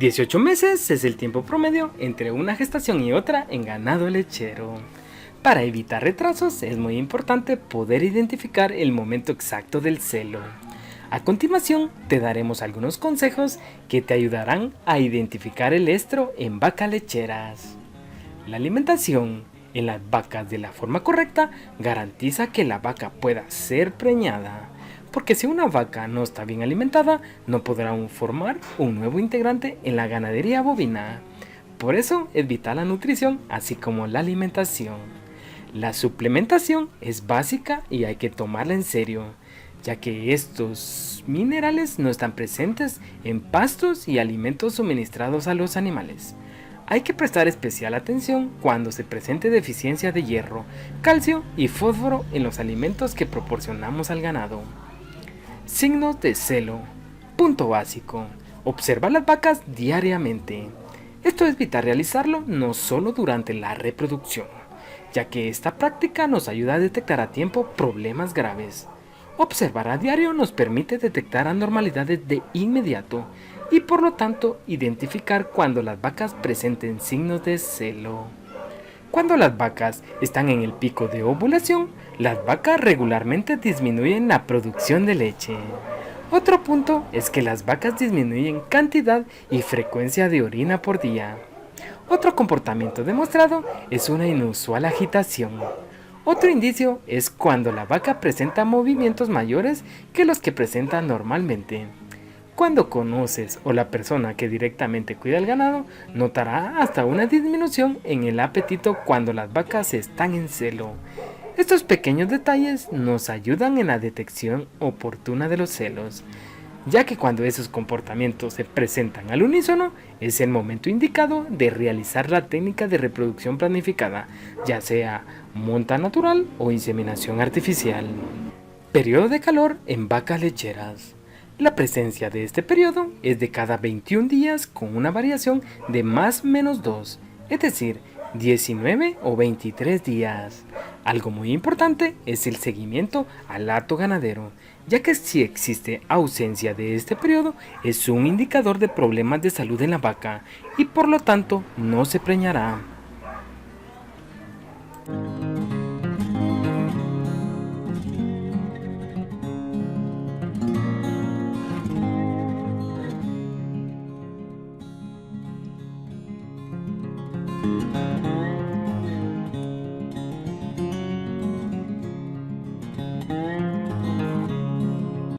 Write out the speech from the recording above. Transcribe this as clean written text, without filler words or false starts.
18 meses es el tiempo promedio entre una gestación y otra en ganado lechero. Para evitar retrasos es muy importante poder identificar el momento exacto del celo. A continuación te daremos algunos consejos que te ayudarán a identificar el estro en vacas lecheras. La alimentación en las vacas de la forma correcta garantiza que la vaca pueda ser preñada, porque si una vaca no está bien alimentada, no podrá formar un nuevo integrante en la ganadería bovina. Por eso es vital la nutrición, así como la alimentación. La suplementación es básica y hay que tomarla en serio, ya que estos minerales no están presentes en pastos y alimentos suministrados a los animales. Hay que prestar especial atención cuando se presente deficiencia de hierro, calcio y fósforo en los alimentos que proporcionamos al ganado. Signos de celo. Punto básico. Observa las vacas diariamente. Esto es vital realizarlo no solo durante la reproducción, ya que esta práctica nos ayuda a detectar a tiempo problemas graves. Observar a diario nos permite detectar anormalidades de inmediato y por lo tanto identificar cuando las vacas presenten signos de celo. Cuando las vacas están en el pico de ovulación, las vacas regularmente disminuyen la producción de leche. Otro punto es que las vacas disminuyen cantidad y frecuencia de orina por día. Otro comportamiento demostrado es una inusual agitación. Otro indicio es cuando la vaca presenta movimientos mayores que los que presenta normalmente. Cuando conoces o la persona que directamente cuida el ganado notará hasta una disminución en el apetito cuando las vacas están en celo. Estos pequeños detalles nos ayudan en la detección oportuna de los celos, ya que cuando esos comportamientos se presentan al unísono es el momento indicado de realizar la técnica de reproducción planificada, ya sea monta natural o inseminación artificial. Periodo de calor en vacas lecheras. La presencia de este periodo es de cada 21 días con una variación de más menos 2, es decir, 19 o 23 días. Algo muy importante es el seguimiento al hato ganadero, ya que si existe ausencia de este periodo es un indicador de problemas de salud en la vaca y por lo tanto no se preñará.